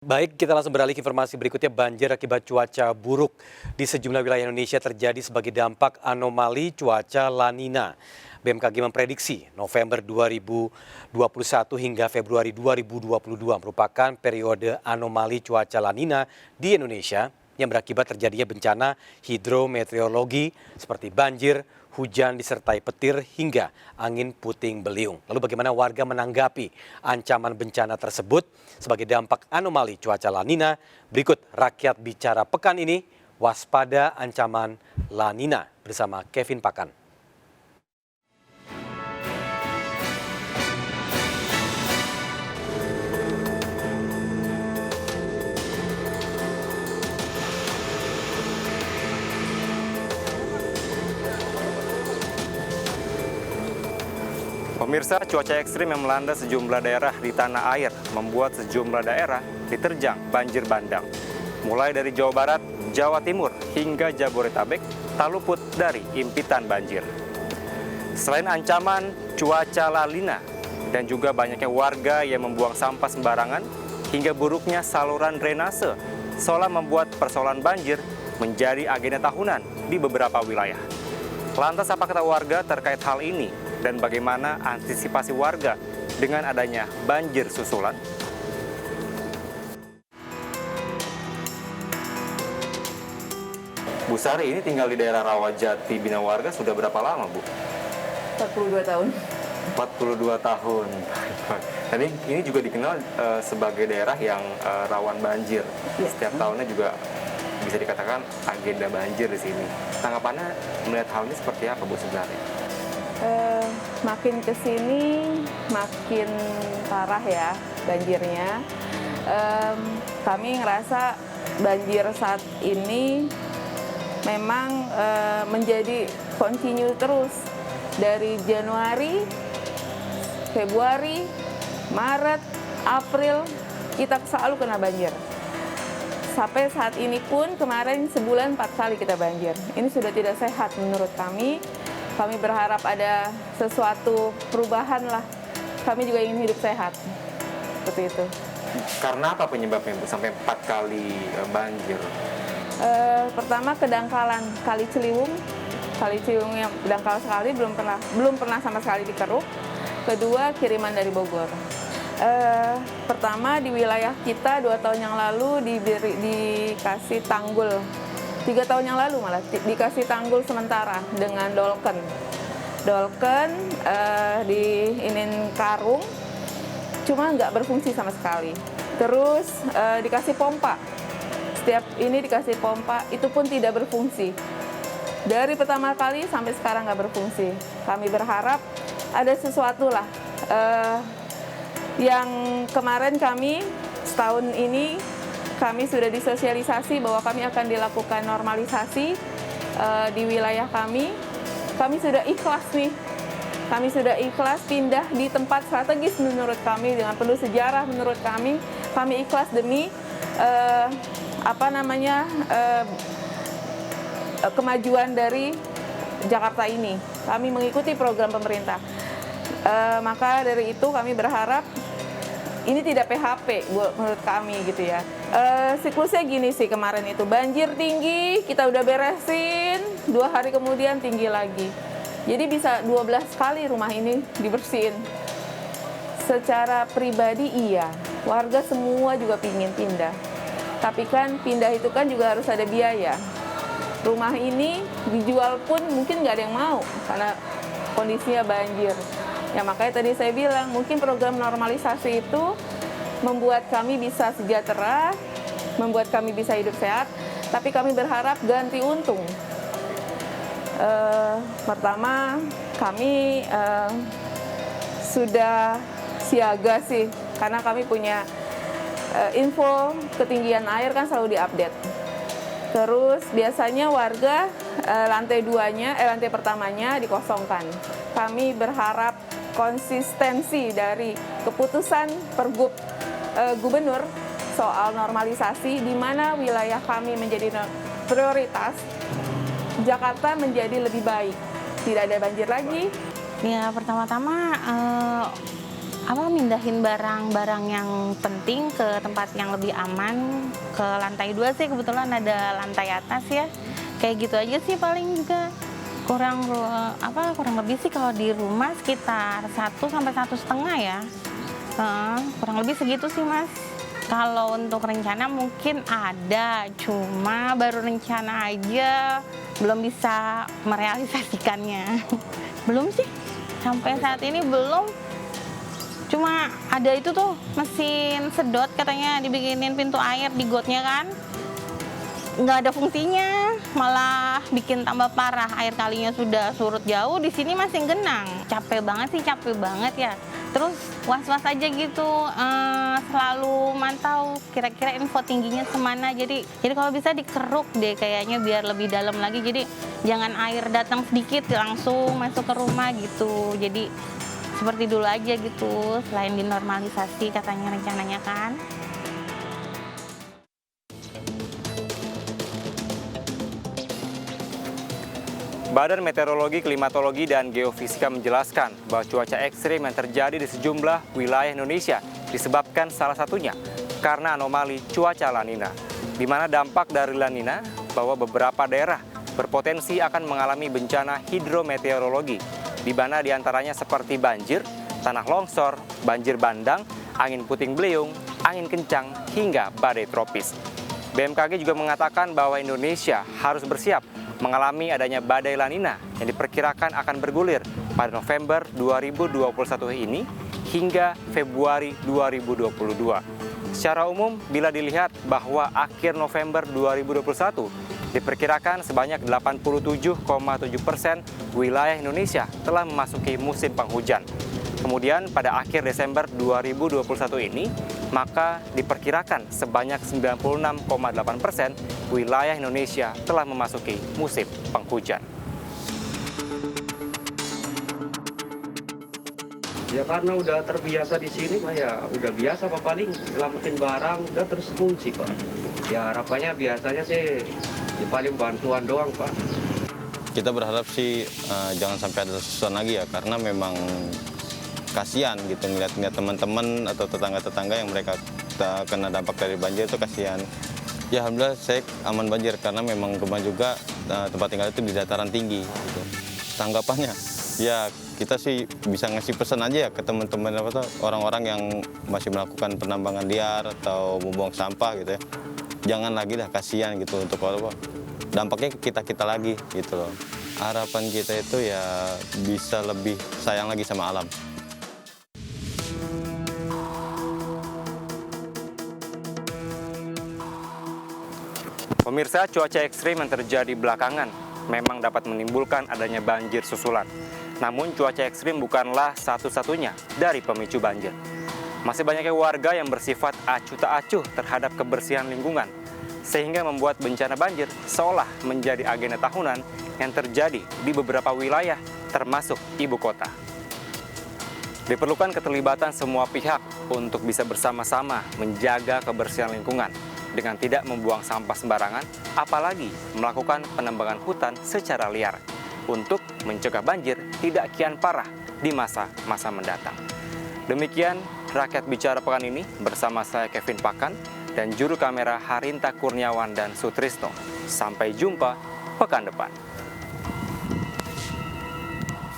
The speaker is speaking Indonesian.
Baik, kita langsung beralih ke informasi berikutnya. Banjir akibat cuaca buruk di sejumlah wilayah Indonesia terjadi sebagai dampak anomali cuaca La Nina. BMKG memprediksi November 2021 hingga Februari 2022 merupakan periode anomali cuaca La Nina di Indonesia yang berakibat terjadinya bencana hidrometeorologi seperti banjir, hujan disertai petir hingga angin puting beliung. Lalu bagaimana warga menanggapi ancaman bencana tersebut sebagai dampak anomali cuaca La Nina? Berikut Rakyat Bicara pekan ini, waspada ancaman La Nina bersama Kevin Pakan. Pemirsa, cuaca ekstrim yang melanda sejumlah daerah di tanah air membuat sejumlah daerah diterjang banjir bandang. Mulai dari Jawa Barat, Jawa Timur, hingga Jabodetabek tak luput dari impitan banjir. Selain ancaman cuaca La Nina dan juga banyaknya warga yang membuang sampah sembarangan hingga buruknya saluran drainase, seolah membuat persoalan banjir menjadi agenda tahunan di beberapa wilayah. Lantas apa kata warga terkait hal ini? Dan bagaimana antisipasi warga dengan adanya banjir susulan? Bu Sari ini tinggal di daerah Rawajati, Bina Warga sudah berapa lama, Bu? 42 tahun. 42 tahun. Dan ini juga dikenal sebagai daerah yang rawan banjir. Ya. Setiap tahunnya juga bisa dikatakan agenda banjir di sini. Tanggapannya melihat hal ini seperti apa, Bu, sebenarnya? Makin kesini makin parah ya banjirnya. Kami ngerasa banjir saat ini memang menjadi continue terus dari Januari, Februari, Maret, April kita selalu kena banjir. Sampai saat ini pun kemarin sebulan 4 kali kita banjir. Ini sudah tidak sehat menurut kami. Kami berharap ada sesuatu perubahan lah. Kami juga ingin hidup sehat. Seperti itu. Karena apa penyebabnya, Bu, sampai 4 kali banjir? Pertama kedangkalan Kali Ciliwung. Kali Ciliwung yang dangkal sekali, belum pernah sama sekali dikeruk. Kedua kiriman dari Bogor. Pertama di wilayah kita 2 tahun yang lalu dikasih tanggul. 3 tahun yang lalu malah dikasih tanggul sementara dengan dolken diinin karung, cuma nggak berfungsi sama sekali. Terus dikasih pompa, setiap ini dikasih pompa, itu pun tidak berfungsi. Dari pertama kali sampai sekarang nggak berfungsi. Kami berharap ada sesuatu lah. Yang kemarin kami setahun ini kami sudah disosialisasi bahwa kami akan dilakukan normalisasi di wilayah kami. Kami sudah ikhlas nih. Kami sudah ikhlas pindah di tempat strategis menurut kami dengan penuh sejarah menurut kami. Kami ikhlas demi kemajuan dari Jakarta ini. Kami mengikuti program pemerintah. Maka dari itu kami berharap ini tidak PHP menurut kami gitu ya. Siklusnya gini sih kemarin itu, banjir tinggi, kita udah beresin, 2 hari kemudian tinggi lagi. Jadi bisa 12 kali rumah ini dibersihin. Secara pribadi iya, warga semua juga pingin pindah. Tapi kan pindah itu kan juga harus ada biaya. Rumah ini dijual pun mungkin nggak ada yang mau karena kondisinya banjir. Ya makanya tadi saya bilang mungkin program normalisasi itu membuat kami bisa sejahtera, membuat kami bisa hidup sehat, tapi kami berharap ganti untung. Pertama kami sudah siaga sih, karena kami punya info ketinggian air kan selalu diupdate. Terus biasanya warga lantai pertamanya dikosongkan. Kami berharap konsistensi dari keputusan Pergub Gubernur soal normalisasi di mana wilayah kami menjadi prioritas, Jakarta menjadi lebih baik. Tidak ada banjir lagi. Ya pertama-tama mindahin barang-barang yang penting ke tempat yang lebih aman, ke lantai 2 sih, kebetulan ada lantai atas ya. Kayak gitu aja sih paling juga. Kurang lebih sih kalau di rumah sekitar 1 sampai 1,5 ya. Kurang lebih segitu sih Mas. Kalau untuk rencana mungkin ada, cuma baru rencana aja, belum bisa merealisasikannya. Belum sih, sampai saat ini belum. Cuma ada itu tuh mesin sedot katanya dibikinin pintu air di gotnya kan. Nggak ada fungsinya, malah bikin tambah parah. Air kalinya sudah surut jauh, di sini masih genang. Capek banget ya. Terus was-was aja gitu, selalu mantau kira-kira info tingginya semana. Jadi kalau bisa dikeruk deh kayaknya biar lebih dalam lagi. Jadi jangan air datang sedikit langsung masuk ke rumah gitu. Jadi seperti dulu aja gitu, selain dinormalisasi katanya rencananya kan. Badan Meteorologi, Klimatologi, dan Geofisika menjelaskan bahwa cuaca ekstrim yang terjadi di sejumlah wilayah Indonesia disebabkan salah satunya karena anomali cuaca La Nina, di mana dampak dari La Nina bahwa beberapa daerah berpotensi akan mengalami bencana hidrometeorologi, di mana diantaranya seperti banjir, tanah longsor, banjir bandang, angin puting beliung, angin kencang, hingga badai tropis. BMKG juga mengatakan bahwa Indonesia harus bersiap mengalami adanya badai La Nina yang diperkirakan akan bergulir pada November 2021 ini hingga Februari 2022. Secara umum, bila dilihat bahwa akhir November 2021 diperkirakan sebanyak 87,7% wilayah Indonesia telah memasuki musim penghujan. Kemudian pada akhir Desember 2021 ini, maka diperkirakan sebanyak 96,8% wilayah Indonesia telah memasuki musim penghujan. Ya karena udah terbiasa di sini Pak, ya udah biasa Pak, paling selamatin barang udah terus fungsi Pak. Ya harapannya biasanya sih ya paling bantuan doang Pak. Kita berharap sih jangan sampai ada susulan lagi ya, karena memang kasihan gitu ngeliat teman-teman atau tetangga-tetangga yang mereka kena dampak dari banjir itu kasihan. Ya alhamdulillah saya aman banjir karena memang rumah juga tempat tinggal itu di dataran tinggi gitu. Tanggapannya ya kita sih bisa ngasih pesan aja ya ke teman-teman orang-orang yang masih melakukan penambangan liar atau membuang sampah gitu ya. Jangan lagi lah, kasihan gitu untuk apa, dampaknya ke kita lagi gitu loh. Harapan kita itu ya bisa lebih sayang lagi sama alam. Pemirsa, cuaca ekstrim yang terjadi belakangan memang dapat menimbulkan adanya banjir susulan. Namun cuaca ekstrim bukanlah satu-satunya dari pemicu banjir. Masih banyaknya warga yang bersifat acuh tak acuh terhadap kebersihan lingkungan, sehingga membuat bencana banjir seolah menjadi agenda tahunan yang terjadi di beberapa wilayah termasuk ibu kota. Diperlukan keterlibatan semua pihak untuk bisa bersama-sama menjaga kebersihan lingkungan dengan tidak membuang sampah sembarangan, apalagi melakukan penebangan hutan secara liar untuk mencegah banjir tidak kian parah di masa-masa mendatang. Demikian Rakyat Bicara pekan ini bersama saya Kevin Pakan dan juru kamera Harinta Kurniawan dan Sutrisno. Sampai jumpa pekan depan.